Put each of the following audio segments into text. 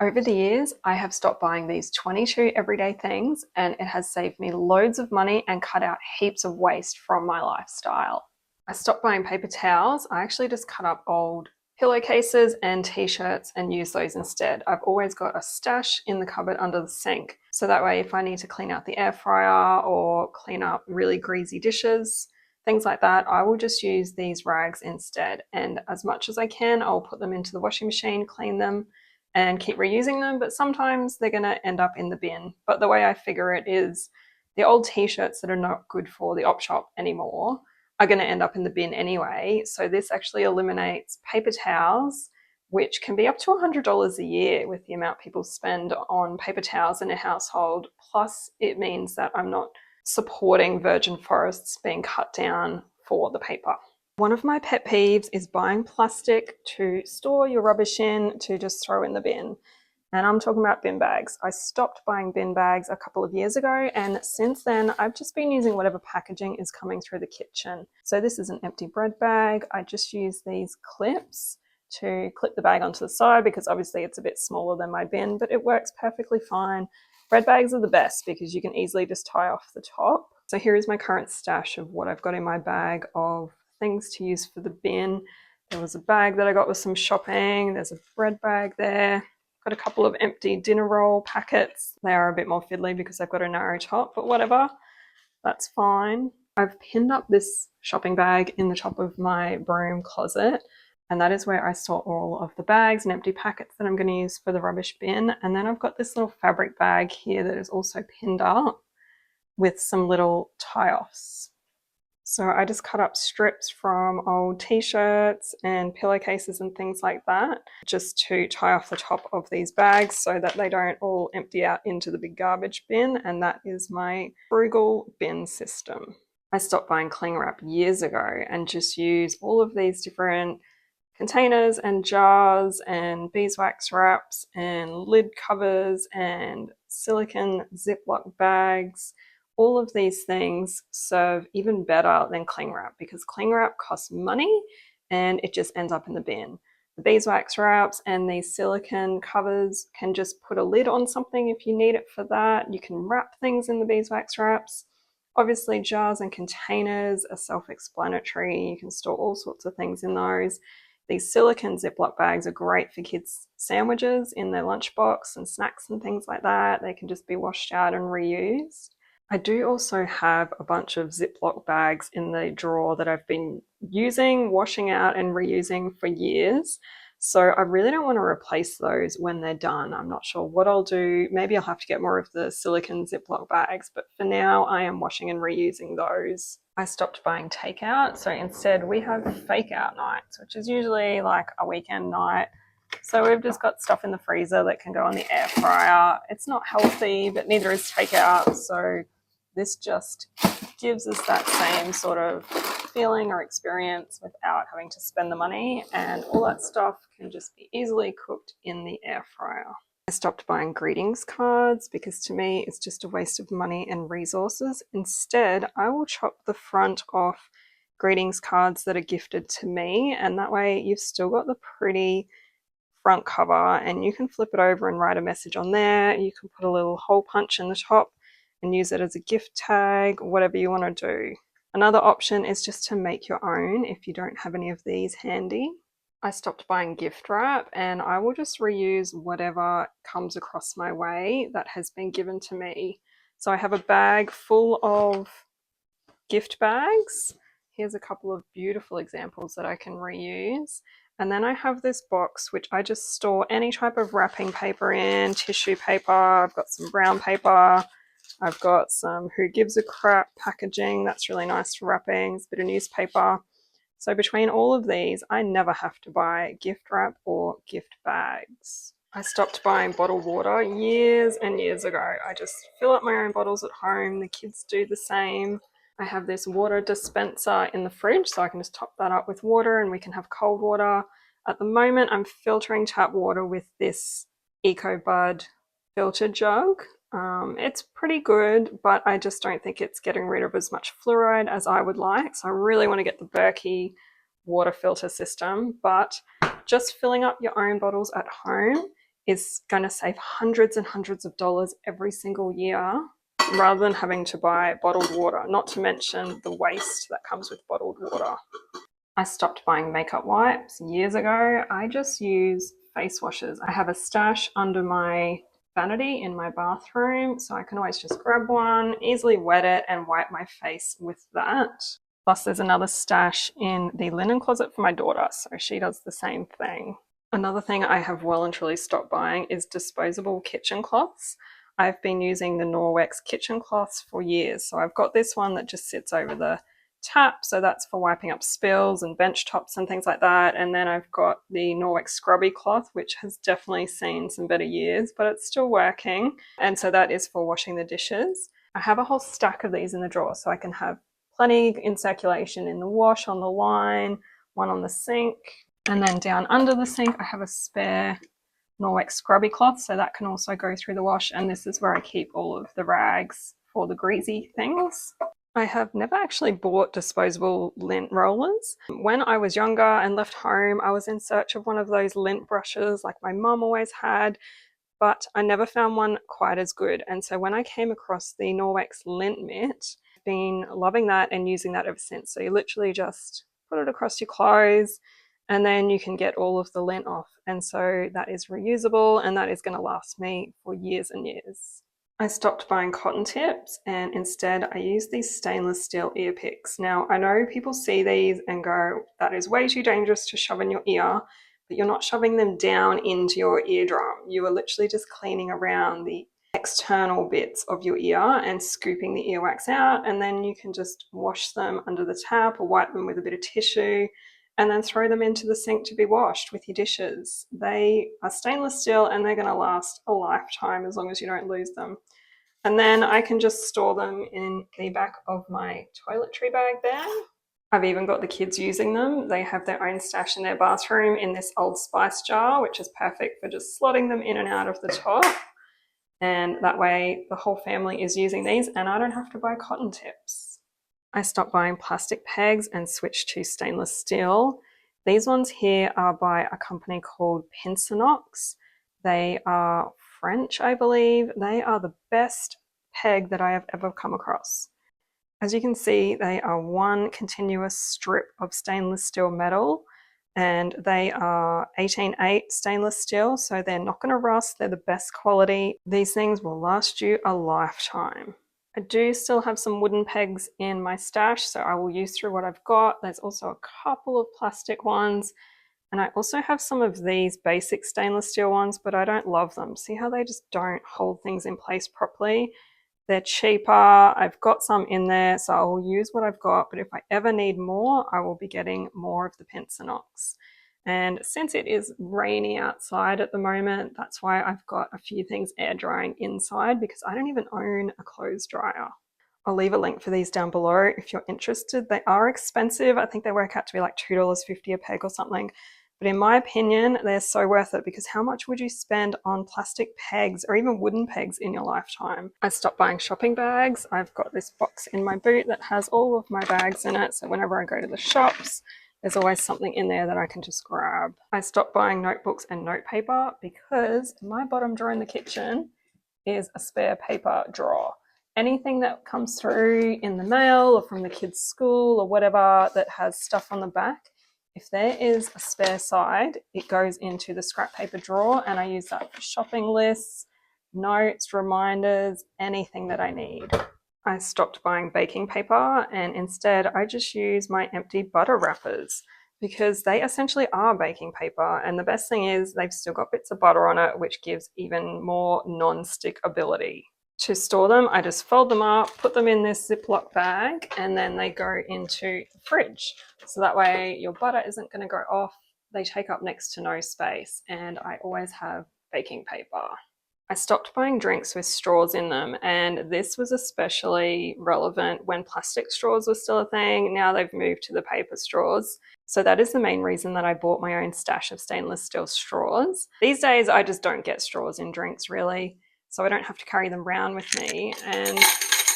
Over the years, I have stopped buying these 22 everyday things, and it has saved me loads of money and cut out heaps of waste from my lifestyle. I stopped buying paper towels. I actually just cut up old pillowcases and t-shirts and use those instead. I've always got a stash in the cupboard under the sink. So that way, if I need to clean out the air fryer or clean up really greasy dishes, things like that, I will just use these rags instead. And as much as I can, I'll put them into the washing machine, clean them, and keep reusing them, but sometimes they're going to end up in the bin. But the way I figure it is the old t-shirts that are not good for the op shop anymore are going to end up in the bin anyway. So this actually eliminates paper towels, which can be up to $100 a year with the amount people spend on paper towels in a household. Plus, it means that I'm not supporting virgin forests being cut down for the paper. One of my pet peeves is buying plastic to store your rubbish in to just throw in the bin. And I'm talking about bin bags. I stopped buying bin bags a couple of years ago, and since then I've just been using whatever packaging is coming through the kitchen. So this is an empty bread bag. I just use these clips to clip the bag onto the side because obviously it's a bit smaller than my bin, but it works perfectly fine. Bread bags are the best because you can easily just tie off the top. So here is my current stash of what I've got in my bag of things to use for the bin. There was a bag that I got with some shopping. There's a bread bag there. Got a couple of empty dinner roll packets. They are a bit more fiddly because they've got a narrow top, but whatever, that's fine. I've pinned up this shopping bag in the top of my broom closet, and that is where I store all of the bags and empty packets that I'm going to use for the rubbish bin. And then I've got this little fabric bag here that is also pinned up with some little tie-offs. So I just cut up strips from old t-shirts and pillowcases and things like that just to tie off the top of these bags so that they don't all empty out into the big garbage bin, and that is my Frugal bin system. I stopped buying cling wrap years ago and just use all of these different containers and jars and beeswax wraps and lid covers and silicone Ziploc bags. All of these things serve even better than cling wrap because cling wrap costs money and it just ends up in the bin. The beeswax wraps and these silicone covers can just put a lid on something if you need it for that. You can wrap things in the beeswax wraps. Obviously, jars and containers are self-explanatory. You can store all sorts of things in those. These silicone Ziploc bags are great for kids' sandwiches in their lunchbox and snacks and things like that. They can just be washed out and reused. I do also have a bunch of Ziploc bags in the drawer that I've been using, washing out and reusing for years. So I really don't want to replace those when they're done. I'm not sure what I'll do. Maybe I'll have to get more of the silicone Ziploc bags, but for now I am washing and reusing those. I stopped buying takeout, so instead we have fake out nights, which is usually like a weekend night. So we've just got stuff in the freezer that can go on the air fryer. It's not healthy, but neither is takeout, so this just gives us that same sort of feeling or experience without having to spend the money, and all that stuff can just be easily cooked in the air fryer. I stopped buying greetings cards because to me it's just a waste of money and resources. Instead, I will chop the front off greetings cards that are gifted to me, and that way you've still got the pretty front cover and you can flip it over and write a message on there. You can put a little hole punch in the top and use it as a gift tag, whatever you want to do. Another option is just to make your own if you don't have any of these handy. I stopped buying gift wrap and I will just reuse whatever comes across my way that has been given to me. So I have a bag full of gift bags. Here's a couple of beautiful examples that I can reuse. And then I have this box which I just store any type of wrapping paper in, tissue paper, I've got some brown paper, I've got some Who Gives a Crap packaging, that's really nice for wrapping, it's a bit of newspaper. So between all of these, I never have to buy gift wrap or gift bags. I stopped buying bottled water years and years ago. I just fill up my own bottles at home, the kids do the same. I have this water dispenser in the fridge, so I can just top that up with water and we can have cold water. At the moment, I'm filtering tap water with this EcoBud filter jug. It's pretty good, but I just don't think it's getting rid of as much fluoride as I would like. So I really want to get the Berkey water filter system, but just filling up your own bottles at home is going to save hundreds and hundreds of dollars every single year rather than having to buy bottled water, not to mention the waste that comes with bottled water. I stopped buying makeup wipes years ago. I just use face washes. I have a stash under my vanity in my bathroom, so I can always just grab one, easily wet it, and wipe my face with that. Plus, there's another stash in the linen closet for my daughter, so she does the same thing. Another thing I have well and truly stopped buying is disposable kitchen cloths. I've been using the Norwex kitchen cloths for years, so I've got this one that just sits over the tap, so that's for wiping up spills and bench tops and things like that. And then I've got the Norwex scrubby cloth, which has definitely seen some better years, but it's still working, and so that is for washing the dishes. I have a whole stack of these in the drawer, so I can have plenty in circulation in the wash, on the line, one on the sink, and then down under the sink I have a spare Norwex scrubby cloth, so that can also go through the wash, and this is where I keep all of the rags for the greasy things. I have never actually bought disposable lint rollers. When I was younger and left home, I was in search of one of those lint brushes like my mum always had, but I never found one quite as good. And so when I came across the Norwex lint mitt, I've been loving that and using that ever since. So you literally just put it across your clothes and then you can get all of the lint off. And so that is reusable and that is going to last me for years and years. I stopped buying cotton tips and instead I use these stainless steel ear picks. Now, I know people see these and go, that is way too dangerous to shove in your ear, but you're not shoving them down into your eardrum. You are literally just cleaning around the external bits of your ear and scooping the earwax out, and then you can just wash them under the tap or wipe them with a bit of tissue and then throw them into the sink to be washed with your dishes. They are stainless steel and they're going to last a lifetime as long as you don't lose them. And then I can just store them in the back of my toiletry bag there. I've even got the kids using them. They have their own stash in their bathroom in this Old Spice jar, which is perfect for just slotting them in and out of the top. And that way the whole family is using these and I don't have to buy cotton tips. I stopped buying plastic pegs and switched to stainless steel. These ones here are by a company called Pinsanox. They are French, I believe. They are the best peg that I have ever come across. As you can see, they are one continuous strip of stainless steel metal and they are 18/8 stainless steel, so they're not going to rust. They're the best quality. These things will last you a lifetime. I do still have some wooden pegs in my stash, so I will use through what I've got. There's also a couple of plastic ones, and I also have some of these basic stainless steel ones, but I don't love them. See how they just don't hold things in place properly? They're cheaper. I've got some in there, so I will use what I've got, but if I ever need more, I will be getting more of the Pinsanox. And since it is rainy outside at the moment, that's why I've got a few things air drying inside because I don't even own a clothes dryer. I'll leave a link for these down below if you're interested. They are expensive. I think they work out to be like $2.50 a peg or something. But in my opinion, they're so worth it because how much would you spend on plastic pegs or even wooden pegs in your lifetime? I stopped buying shopping bags. I've got this box in my boot that has all of my bags in it. So whenever I go to the shops, there's always something in there that I can just grab. I stopped buying notebooks and notepaper because my bottom drawer in the kitchen is a spare paper drawer. Anything that comes through in the mail or from the kids' school or whatever that has stuff on the back, if there is a spare side, it goes into the scrap paper drawer and I use that for shopping lists, notes, reminders, anything that I need. I stopped buying baking paper and instead I just use my empty butter wrappers because they essentially are baking paper, and the best thing is they've still got bits of butter on it, which gives even more non-stick ability. To store them, I just fold them up, put them in this Ziploc bag, and then they go into the fridge. So that way your butter isn't going to go off. They take up next to no space, and I always have baking paper. I stopped buying drinks with straws in them, and this was especially relevant when plastic straws were still a thing. Now they've moved to the paper straws. So that is the main reason that I bought my own stash of stainless steel straws. These days, I just don't get straws in drinks really, so I don't have to carry them around with me. And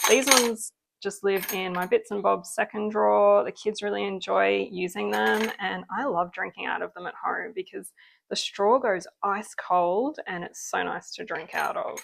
these ones just live in my bits and bobs second drawer. The kids really enjoy using them, and I love drinking out of them at home because the straw goes ice cold and it's so nice to drink out of.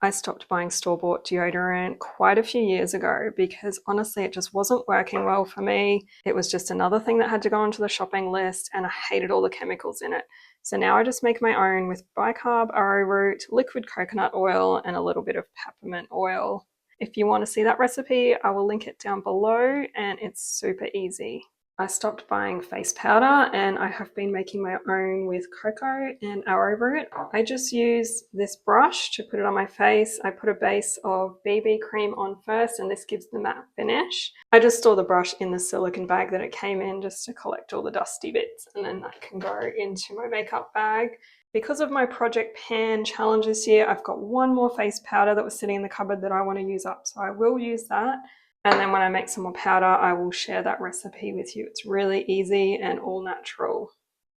I stopped buying store-bought deodorant quite a few years ago because honestly it just wasn't working well for me. It was just another thing that had to go onto the shopping list, and I hated all the chemicals in it. So now I just make my own with bicarb arrowroot, liquid coconut oil, and a little bit of peppermint oil. If you want to see that recipe, I will link it down below, and it's super easy. I stopped buying face powder and I have been making my own with cocoa and arrowroot. I just use this brush to put it on my face. I put a base of BB cream on first, and this gives the matte finish. I just store the brush in the silicone bag that it came in just to collect all the dusty bits, and then that can go into my makeup bag. Because of my Project Pan challenge this year, I've got one more face powder that was sitting in the cupboard that I want to use up, so I will use that. And then when I make some more powder, I will share that recipe with you. It's really easy and all natural.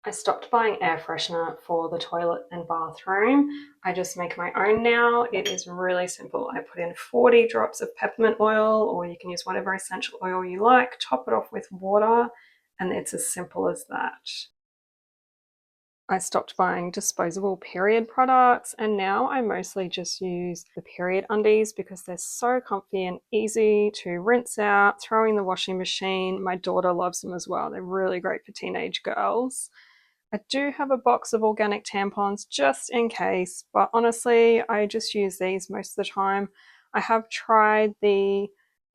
I stopped buying air freshener for the toilet and bathroom. I just make my own now. It is really simple. I put in 40 drops of peppermint oil, or you can use whatever essential oil you like, top it off with water, and it's as simple as that. I stopped buying disposable period products, and now I mostly just use the period undies because they're so comfy and easy to rinse out, throw in the washing machine. My daughter loves them as well. They're really great for teenage girls. I do have a box of organic tampons just in case, but honestly, I just use these most of the time. I have tried the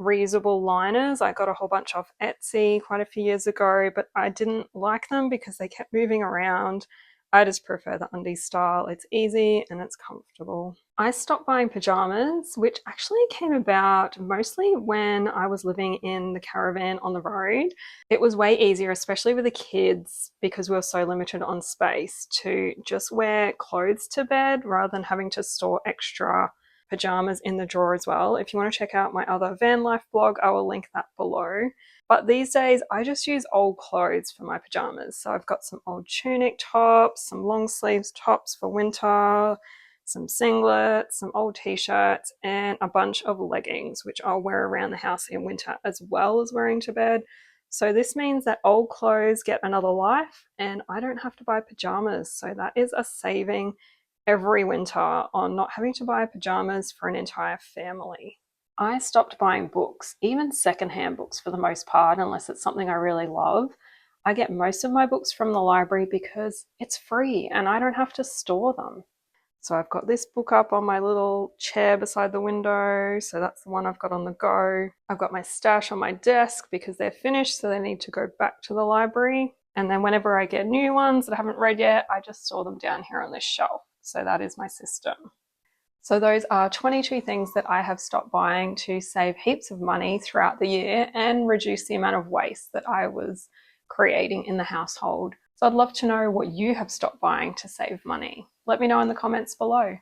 reusable liners. I got a whole bunch off Etsy quite a few years ago, but I didn't like them because they kept moving around. I just prefer the undie style. It's easy and it's comfortable. I stopped buying pajamas, which actually came about mostly when I was living in the caravan on the road. It was way easier, especially with the kids, because we were so limited on space, to just wear clothes to bed rather than having to store extra pajamas in the drawer as well. If you want to check out my other van life blog, I will link that below. But these days I just use old clothes for my pajamas. So I've got some old tunic tops, some long sleeves tops for winter, some singlets, some old t-shirts, and a bunch of leggings, which I'll wear around the house in winter as well as wearing to bed. So this means that old clothes get another life and I don't have to buy pajamas. So that is a saving every winter on not having to buy pajamas for an entire family. I stopped buying books, even secondhand books for the most part, unless it's something I really love. I get most of my books from the library because it's free and I don't have to store them. So I've got this book up on my little chair beside the window, so that's the one I've got on the go. I've got my stash on my desk because they're finished, so they need to go back to the library. And then whenever I get new ones that I haven't read yet, I just store them down here on this shelf. So that is my system. So those are 22 things that I have stopped buying to save heaps of money throughout the year and reduce the amount of waste that I was creating in the household. So I'd love to know what you have stopped buying to save money. Let me know in the comments below.